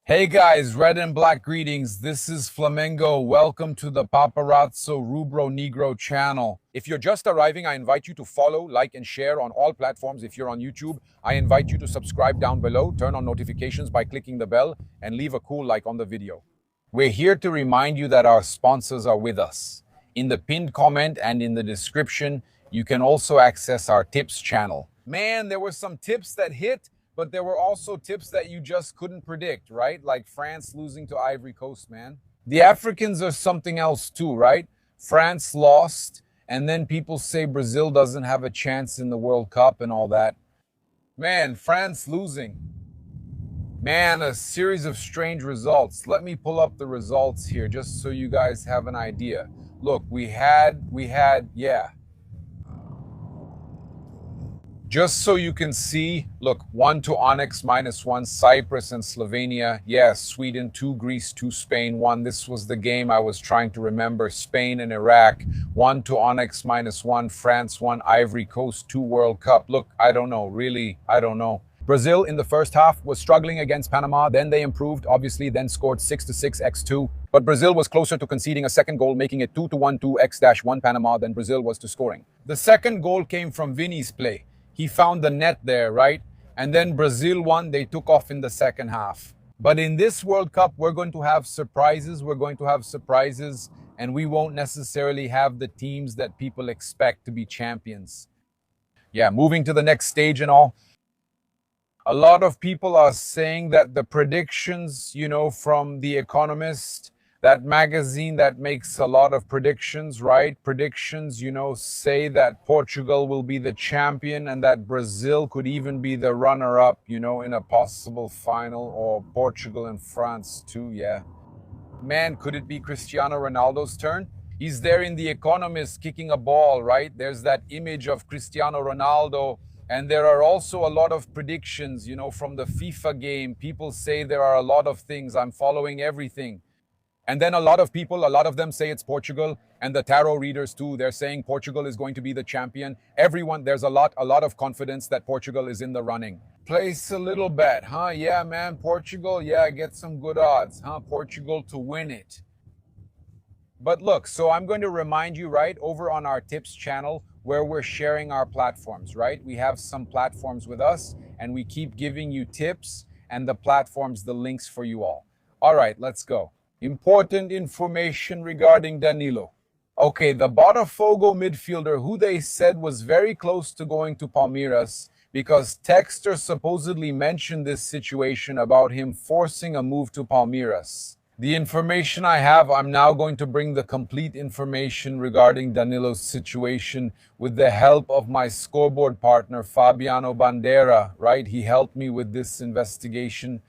Hey guys, red and black greetings. This is Flamengo. Welcome to the Paparazzo Rubro Negro channel. If you're just arriving, I invite you to follow, like, and share on all platforms. If you're on YouTube, I invite you to subscribe down below, turn on notifications by clicking the bell, and leave a cool like on the video. We're here to remind you that our sponsors are with us. In the pinned comment and in the description, you can also access our tips channel. Man, there were some tips that hit, but there were also tips that you just couldn't predict, right? Like France losing to Ivory Coast, man. The Africans are something else too, right? France lost, and then people say Brazil doesn't have a chance in the World Cup and all that. Man, France losing. Man, a series of strange results. Let me pull up the results here just so you guys have an idea. Look, we had, yeah. Just so you can see, look, 1 to Onyx, -1, Cyprus and Slovenia. Yes, Sweden 2, Greece 2, Spain 1. This was the game I was trying to remember. Spain and Iraq, 1 to Onyx, -1, France 1, Ivory Coast 2, World Cup. Look, I don't know, really, I don't know. Brazil in the first half was struggling against Panama. Then they improved, obviously, then scored 6-6 x2. But Brazil was closer to conceding a second goal, making it 2-1 2 x-1 Panama than Brazil was to scoring. The second goal came from Vini's play. He found the net there, right? And then Brazil won. They took off in the second half. But in this World Cup, we're going to have surprises. We're going to have surprises, and we won't necessarily have the teams that people expect to be champions. Yeah, moving to the next stage and all. A lot of people are saying that the predictions, from The Economist, that magazine that makes a lot of predictions, right? Predictions, say that Portugal will be the champion and that Brazil could even be the runner-up, in a possible final, or Portugal and France too, yeah. Man, could it be Cristiano Ronaldo's turn? He's there in The Economist kicking a ball, right? There's that image of Cristiano Ronaldo. And there are also a lot of predictions, from the FIFA game. People say there are a lot of things. I'm following everything. And then a lot of them say it's Portugal, and the tarot readers too. They're saying Portugal is going to be the champion. Everyone, there's a lot of confidence that Portugal is in the running. Place a little bet, huh? Yeah, man, Portugal, yeah, get some good odds, huh? Portugal to win it. But look, so I'm going to remind you, right, over on our tips channel where we're sharing our platforms, right? We have some platforms with us, and we keep giving you tips and the platforms, the links for you all. All right, let's go. Important information regarding Danilo. Okay, the Botafogo midfielder who they said was very close to going to Palmeiras, because Texter supposedly mentioned this situation about him forcing a move to Palmeiras. The information I have, I'm now going to bring the complete information regarding Danilo's situation with the help of my scoreboard partner, Fabiano Bandera, right? He helped me with this investigation.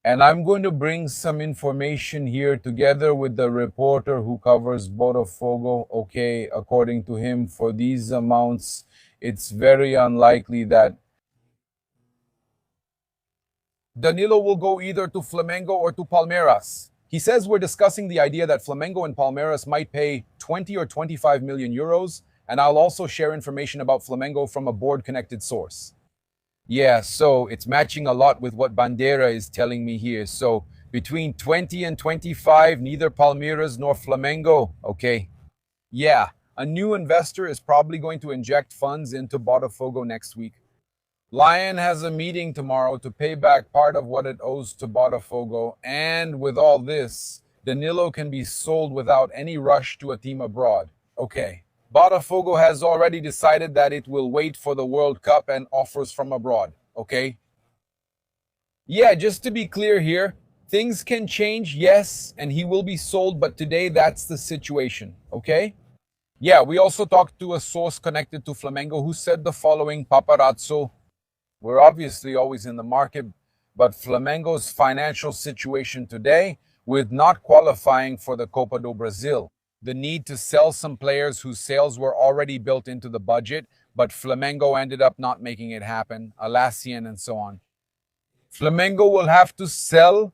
And I'm going to bring some information here together with the reporter who covers Botafogo. Okay, according to him, for these amounts, it's very unlikely that Danilo will go either to Flamengo or to Palmeiras. He says we're discussing the idea that Flamengo and Palmeiras might pay 20 or 25 million euros, and I'll also share information about Flamengo from a board-connected source. Yeah, so it's matching a lot with what Bandera is telling me here. So between 20 and 25, neither Palmeiras nor Flamengo. Okay. Yeah, a new investor is probably going to inject funds into Botafogo next week. Lion has a meeting tomorrow to pay back part of what it owes to Botafogo. And with all this, Danilo can be sold without any rush to a team abroad. Okay. Botafogo has already decided that it will wait for the World Cup and offers from abroad, okay? Yeah, just to be clear here, things can change, yes, and he will be sold, but today that's the situation, okay? Yeah, we also talked to a source connected to Flamengo who said the following, Paparazzo. We're obviously always in the market, but Flamengo's financial situation today, with not qualifying for the Copa do Brasil, the need to sell some players whose sales were already built into the budget, but Flamengo ended up not making it happen, Alassian and so on. Flamengo will have to sell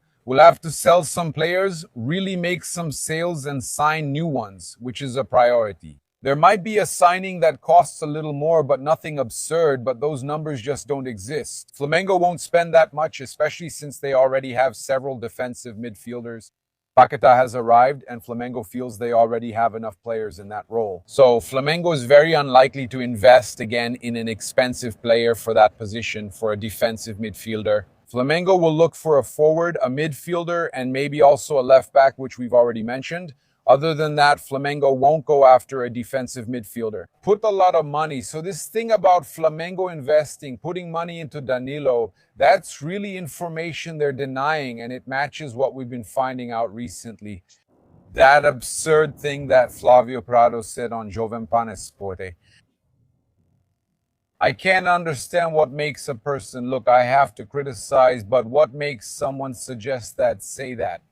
some players, really make some sales and sign new ones, which is a priority. There might be a signing that costs a little more, but nothing absurd, but those numbers just don't exist. Flamengo won't spend that much, especially since they already have several defensive midfielders. Paquetá has arrived, and Flamengo feels they already have enough players in that role. So Flamengo is very unlikely to invest again in an expensive player for that position for a defensive midfielder. Flamengo will look for a forward, a midfielder, and maybe also a left back, which we've already mentioned. Other than that, Flamengo won't go after a defensive midfielder. Put a lot of money. So this thing about Flamengo investing, putting money into Danilo, that's really information they're denying, and it matches what we've been finding out recently. That absurd thing that Flavio Prado said on Jovem Sport. I can't understand what makes a person, look, I have to criticize, but what makes someone suggest that, say that?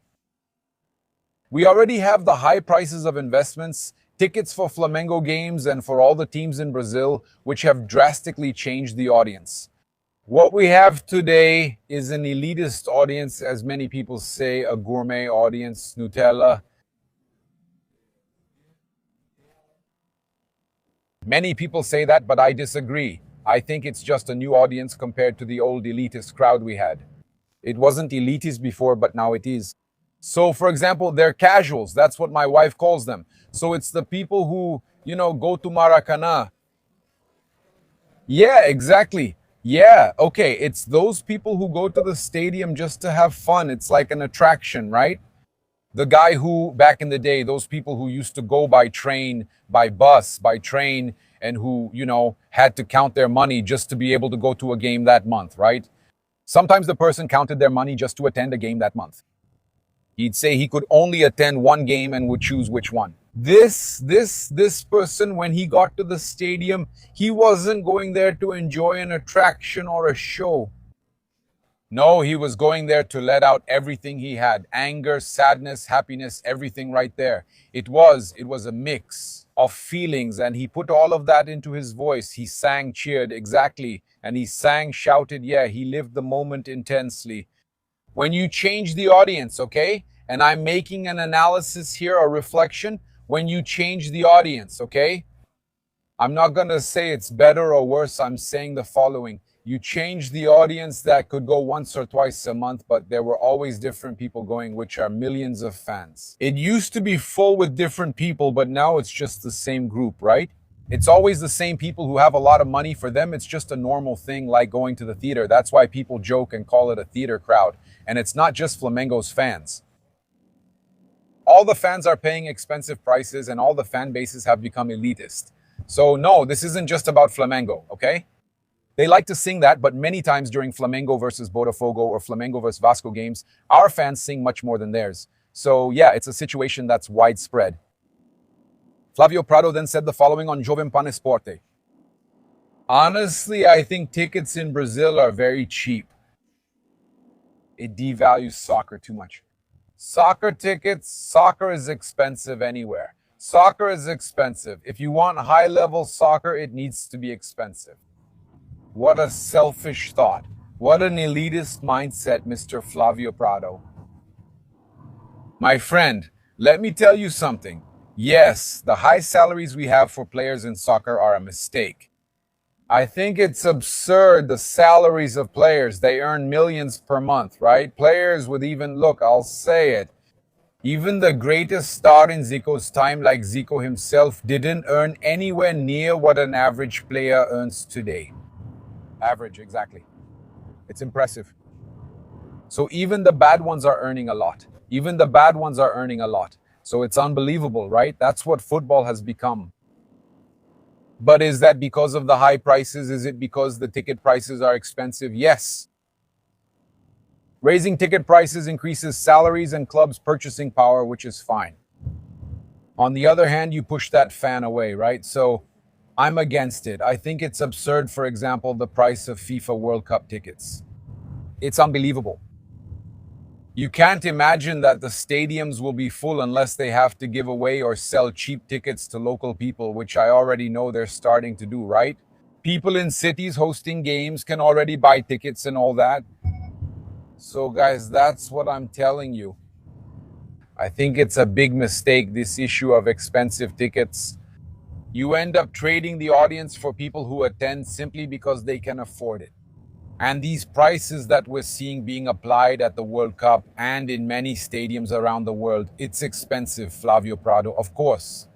We already have the high prices of investments, tickets for Flamengo games and for all the teams in Brazil, which have drastically changed the audience. What we have today is an elitist audience, as many people say, a gourmet audience, Nutella. Many people say that, but I disagree. I think it's just a new audience compared to the old elitist crowd we had. It wasn't elitist before, but now it is. So, for example, they're casuals. That's what my wife calls them. So it's the people who, go to Maracanã. Yeah, exactly. Yeah, okay. It's those people who go to the stadium just to have fun. It's like an attraction, right? The guy who, back in the day, those people who used to go by train, by bus, by train, and who, had to count their money just to be able to go to a game that month, right? Sometimes the person counted their money just to attend a game that month. He'd say he could only attend one game and would choose which one. This person, when he got to the stadium, he wasn't going there to enjoy an attraction or a show. No, he was going there to let out everything he had. Anger, sadness, happiness, everything right there. It was a mix of feelings, and he put all of that into his voice. He sang, cheered, exactly. And he sang, shouted, yeah, he lived the moment intensely. When you change the audience, okay? And I'm making an analysis here, a reflection. When you change the audience, okay? I'm not going to say it's better or worse. I'm saying the following. You change the audience that could go once or twice a month, but there were always different people going, which are millions of fans. It used to be full with different people, but now it's just the same group, right? It's always the same people who have a lot of money. For them, it's just a normal thing like going to the theater. That's why people joke and call it a theater crowd. And it's not just Flamengo's fans. All the fans are paying expensive prices and all the fan bases have become elitist. So no, this isn't just about Flamengo, okay? They like to sing that, but many times during Flamengo versus Botafogo or Flamengo versus Vasco games, our fans sing much more than theirs. So yeah, it's a situation that's widespread. Flavio Prado then said the following on Jovem Sport. Honestly, I think tickets in Brazil are very cheap. It devalues soccer too much. Soccer is expensive anywhere. Soccer is expensive. If you want high-level soccer, it needs to be expensive. What a selfish thought. What an elitist mindset, Mr. Flavio Prado. My friend, let me tell you something. Yes, the high salaries we have for players in soccer are a mistake. I think it's absurd, the salaries of players. They earn millions per month, right? Players with look, I'll say it. Even the greatest star in Zico's time, like Zico himself, didn't earn anywhere near what an average player earns today. Average, exactly. It's impressive. So even the bad ones are earning a lot. Even the bad ones are earning a lot. So it's unbelievable, right? That's what football has become. But is that because of the high prices? Is it because the ticket prices are expensive? Yes. Raising ticket prices increases salaries and clubs' purchasing power, which is fine. On the other hand, you push that fan away, right? So I'm against it. I think it's absurd, for example, the price of FIFA World Cup tickets. It's unbelievable. You can't imagine that the stadiums will be full unless they have to give away or sell cheap tickets to local people, which I already know they're starting to do, right? People in cities hosting games can already buy tickets and all that. So guys, that's what I'm telling you. I think it's a big mistake, this issue of expensive tickets. You end up trading the audience for people who attend simply because they can afford it. And these prices that we're seeing being applied at the World Cup and in many stadiums around the world, it's expensive, Flavio Prado. Of course,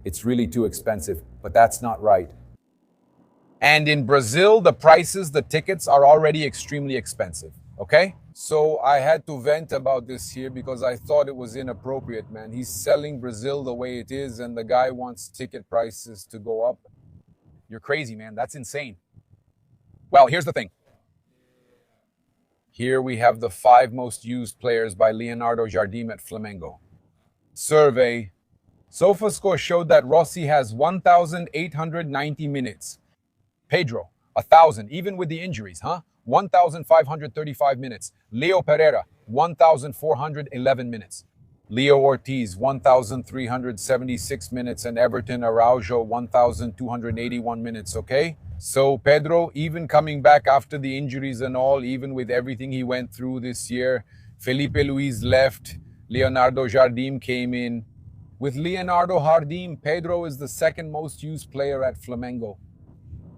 it's really too expensive, but that's not right. And in Brazil, the prices, the tickets are already extremely expensive, okay? So I had to vent about this here because I thought it was inappropriate, man. He's selling Brazil the way it is, and the guy wants ticket prices to go up. You're crazy, man. That's insane. Well, here's the thing. Here we have the 5 most used players by Leonardo Jardim at Flamengo. Survey. SofaScore showed that Rossi has 1,890 minutes. Pedro, 1,000, even with the injuries, huh? 1,535 minutes. Leo Pereira, 1,411 minutes. Leo Ortiz, 1,376 minutes. And Everton Araujo, 1,281 minutes, okay? So Pedro, even coming back after the injuries and all, even with everything he went through this year, Felipe Luis left, Leonardo Jardim came in. With Leonardo Jardim, Pedro is the second most used player at Flamengo.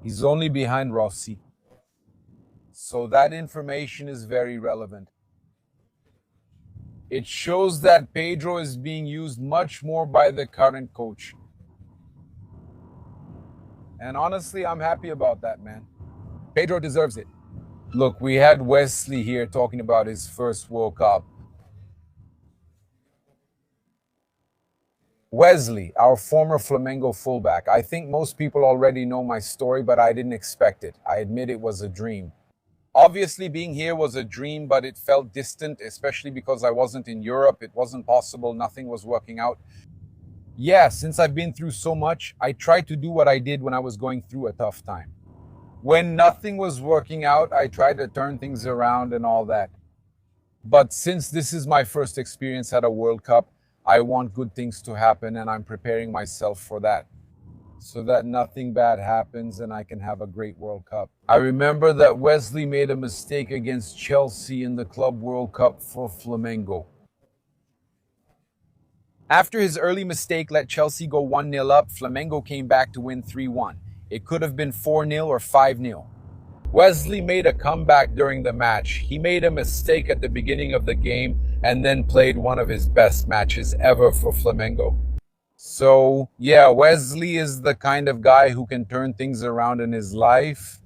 He's only behind Rossi. So that information is very relevant. It shows that Pedro is being used much more by the current coach. And honestly, I'm happy about that, man. Pedro deserves it. Look, we had Wesley here talking about his first World Cup. Wesley, our former Flamengo fullback. I think most people already know my story, but I didn't expect it. I admit it was a dream. Obviously, being here was a dream, but it felt distant, especially because I wasn't in Europe. It wasn't possible. Nothing was working out. Yeah, since I've been through so much, I tried to do what I did when I was going through a tough time. When nothing was working out, I tried to turn things around and all that. But since this is my first experience at a World Cup, I want good things to happen, and I'm preparing myself for that, so that nothing bad happens and I can have a great World Cup. I remember that Wesley made a mistake against Chelsea in the Club World Cup for Flamengo. After his early mistake let Chelsea go 1-0 up, Flamengo came back to win 3-1. It could have been 4-0 or 5-0. Wesley made a comeback during the match. He made a mistake at the beginning of the game and then played one of his best matches ever for Flamengo. So, yeah, Wesley is the kind of guy who can turn things around in his life.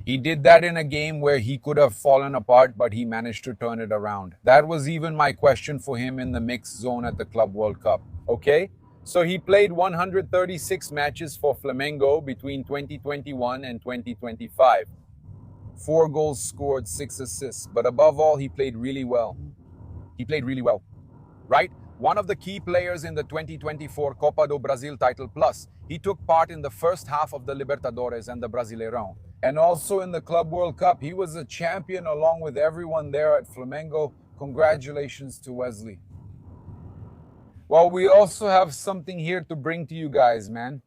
He did that in a game where he could have fallen apart, but he managed to turn it around. That was even my question for him in the mixed zone at the Club World Cup. Okay? So he played 136 matches for Flamengo between 2021 and 2025. 4 goals scored, 6 assists. But above all, he played really well. He played really well. Right? One of the key players in the 2024 Copa do Brasil title plus. He took part in the first half of the Libertadores and the Brasileirão. And also in the Club World Cup, he was a champion along with everyone there at Flamengo. Congratulations to Wesley. Well, we also have something here to bring to you guys, man.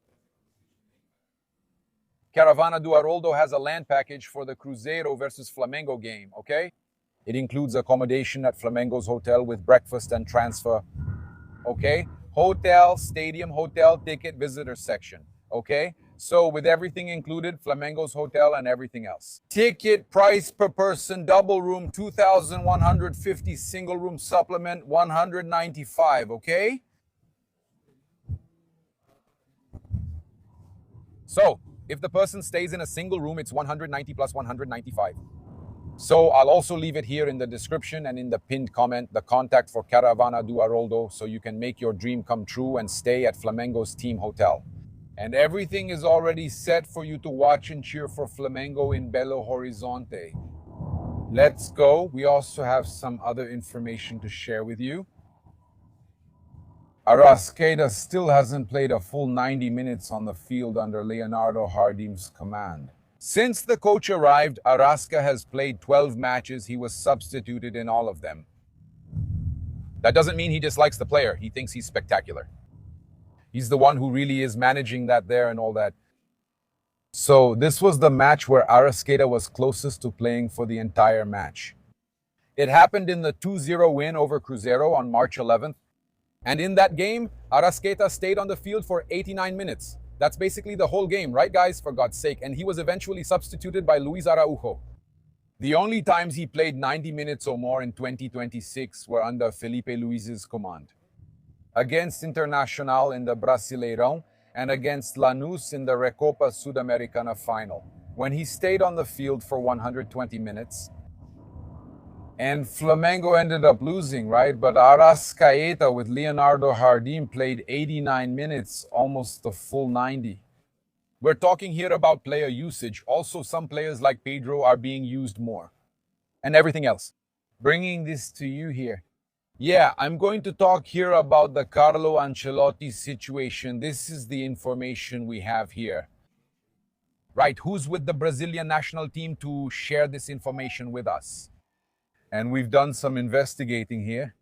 Caravana do Haroldo has a land package for the Cruzeiro versus Flamengo game, okay? It includes accommodation at Flamengo's hotel with breakfast and transfer, okay? Hotel, stadium, hotel, ticket, visitor section, okay? So with everything included, Flamengo's hotel and everything else. Ticket price per person, double room, 2,150, single room supplement, 195, okay? So if the person stays in a single room, it's 190 plus 195. So I'll also leave it here in the description and in the pinned comment, the contact for Caravana do Haroldo, so you can make your dream come true and stay at Flamengo's team hotel. And everything is already set for you to watch and cheer for Flamengo in Belo Horizonte. Let's go. We also have some other information to share with you. Arrascaeta still hasn't played a full 90 minutes on the field under Leonardo Jardim's command. Since the coach arrived, Arrasca has played 12 matches. He was substituted in all of them. That doesn't mean he dislikes the player. He thinks he's spectacular. He's the one who really is managing that there and all that. So this was the match where Arrascaeta was closest to playing for the entire match. It happened in the 2-0 win over Cruzeiro on March 11th. And in that game, Arrascaeta stayed on the field for 89 minutes. That's basically the whole game, right, guys? For God's sake. And he was eventually substituted by Luis Araujo. The only times he played 90 minutes or more in 2026 were under Felipe Luis's command. Against Internacional in the Brasileirão and against Lanús in the Recopa Sudamericana final, when he stayed on the field for 120 minutes. And Flamengo ended up losing, right? But Arrascaeta with Leonardo Jardim played 89 minutes, almost the full 90. We're talking here about player usage. Also, some players like Pedro are being used more. And everything else. Bringing this to you here. Yeah, I'm going to talk here about the Carlo Ancelotti situation. This is the information we have here. Right, who's with the Brazilian national team to share this information with us? And we've done some investigating here.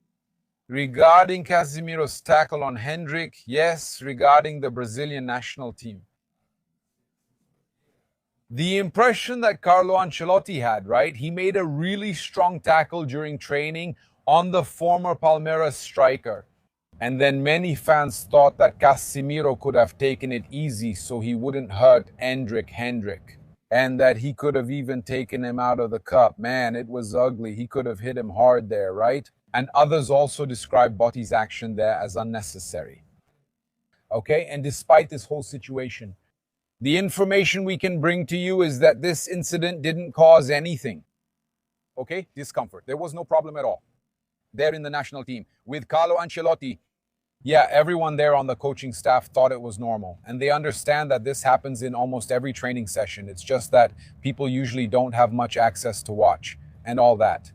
Regarding Casemiro's tackle on Hendrick, yes, regarding the Brazilian national team. The impression that Carlo Ancelotti had, right? He made a really strong tackle during training on the former Palmeiras striker. And then many fans thought that Casemiro could have taken it easy so he wouldn't hurt Hendrick. And that he could have even taken him out of the cup. Man, it was ugly. He could have hit him hard there, right? And others also described Botti's action there as unnecessary. Okay, and despite this whole situation, the information we can bring to you is that this incident didn't cause anything. Okay, discomfort. There was no problem at all. There in the national team with Carlo Ancelotti. Yeah, everyone there on the coaching staff thought it was normal. And they understand that this happens in almost every training session. It's just that people usually don't have much access to watch and all that.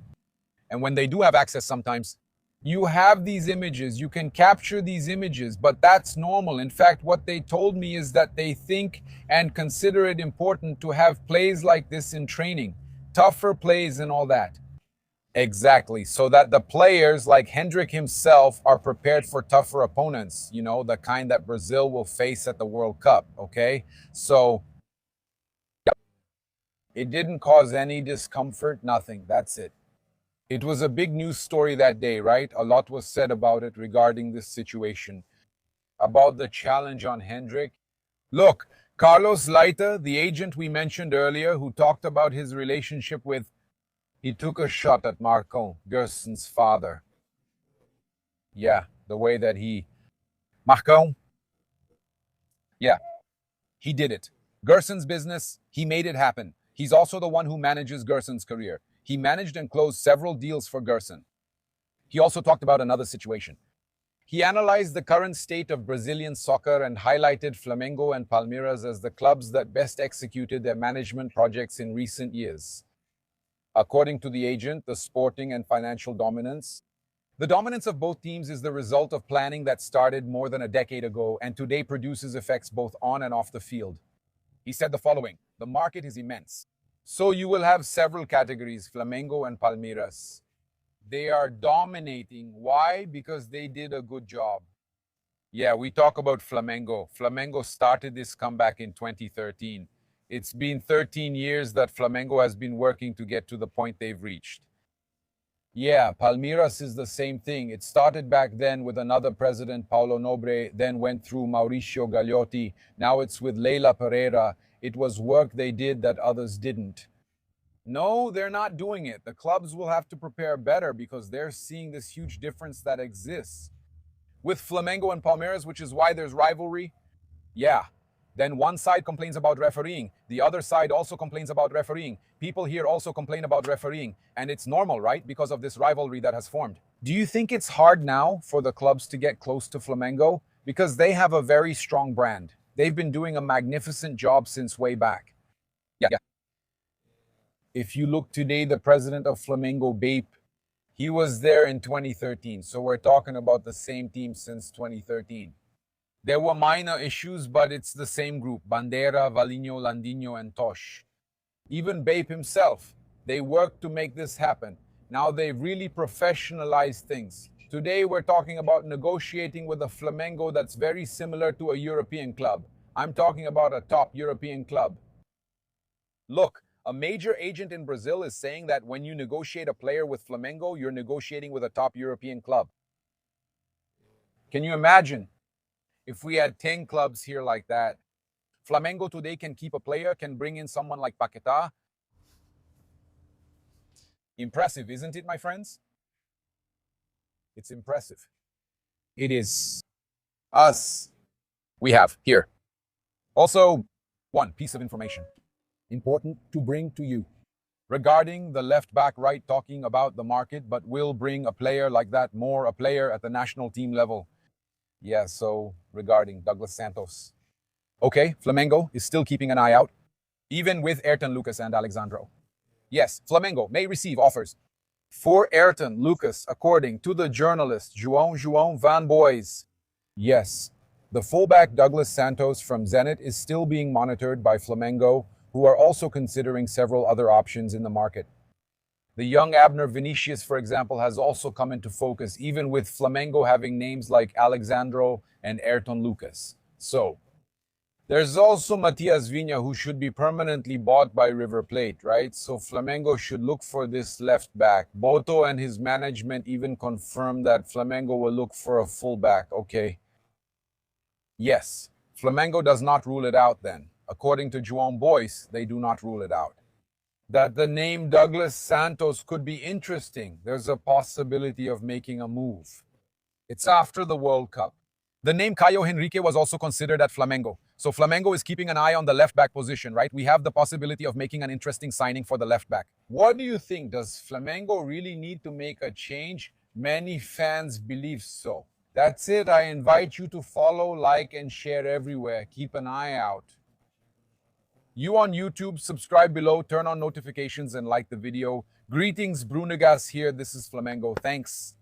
And when they do have access sometimes, you have these images, you can capture these images, but that's normal. In fact, what they told me is that they think and consider it important to have plays like this in training, tougher plays and all that. Exactly. So that the players like Hendrick himself are prepared for tougher opponents, you know, the kind that Brazil will face at the World Cup. Okay. So it didn't cause any discomfort, nothing. That's it. It was a big news story that day, right? A lot was said about it regarding this situation, about the challenge on Hendrick. Look, Carlos Leiter, the agent we mentioned earlier, who talked about his relationship with, he took a shot at Marco, Gerson's father. Yeah, the way that Marco? Yeah, he did it. Gerson's business, he made it happen. He's also the one who manages Gerson's career. He managed and closed several deals for Gerson. He also talked about another situation. He analyzed the current state of Brazilian soccer and highlighted Flamengo and Palmeiras as the clubs that best executed their management projects in recent years. According to the agent, the sporting and financial dominance. The dominance of both teams is the result of planning that started more than a decade ago and today produces effects both on and off the field. He said the following: the market is immense. So you will have several categories, Flamengo and Palmeiras. They are dominating. Why? Because they did a good job. Yeah, we talk about Flamengo. Flamengo started this comeback in 2013. It's been 13 years that Flamengo has been working to get to the point they've reached. Yeah, Palmeiras is the same thing. It started back then with another president, Paulo Nobre, then went through Mauricio Gagliotti. Now it's with Leila Pereira. It was work they did that others didn't. No, they're not doing it. The clubs will have to prepare better because they're seeing this huge difference that exists. With Flamengo and Palmeiras, which is why there's rivalry, yeah. Then one side complains about refereeing. The other side also complains about refereeing. People here also complain about refereeing. And it's normal, right? Because of this rivalry that has formed. Do you think it's hard now for the clubs to get close to Flamengo? Because they have a very strong brand. They've been doing a magnificent job since way back. Yeah. If you look today, the president of Flamengo, Bape, he was there in 2013. So we're talking about the same team since 2013. There were minor issues, but it's the same group: Bandeira, Valinho, Landinho, and Tosh. Even Bape himself, they worked to make this happen. Now they've really professionalized things. Today we're talking about negotiating with a Flamengo that's very similar to a European club. I'm talking about a top European club. Look, a major agent in Brazil is saying that when you negotiate a player with Flamengo, you're negotiating with a top European club. Can you imagine if we had 10 clubs here like that? Flamengo today can keep a player, can bring in someone like Paquetá. Impressive, isn't it, my friends? It's impressive. It is us. We have here. Also, one piece of information important to bring to you. Regarding the left back, right, talking about the market, but will bring a player like that, more a player at the national team level. Yeah, so regarding Douglas Santos. Okay, Flamengo is still keeping an eye out, even with Ayrton Lucas and Alexandro. Yes, Flamengo may receive offers for Ayrton Lucas, according to the journalist João Van Boys. Yes, the fullback Douglas Santos from Zenit is still being monitored by Flamengo, who are also considering several other options in the market. The young Abner Vinicius, for example, has also come into focus, even with Flamengo having names like Alexandro and Ayrton Lucas. So, there's also Matias Vinha, who should be permanently bought by River Plate, right? So Flamengo should look for this left back. Boto and his management even confirmed that Flamengo will look for a fullback. Okay. Yes, Flamengo does not rule it out then. According to João Boyce, they do not rule it out. That the name Douglas Santos could be interesting. There's a possibility of making a move. It's after the World Cup. The name Caio Henrique was also considered at Flamengo. So Flamengo is keeping an eye on the left back position, right? We have the possibility of making an interesting signing for the left back. What do you think? Does Flamengo really need to make a change? Many fans believe so. That's it. I invite you to follow, like, and share everywhere. Keep an eye out. You on YouTube, subscribe below, turn on notifications, and like the video. Greetings, Brunegas here. This is Flamengo. Thanks.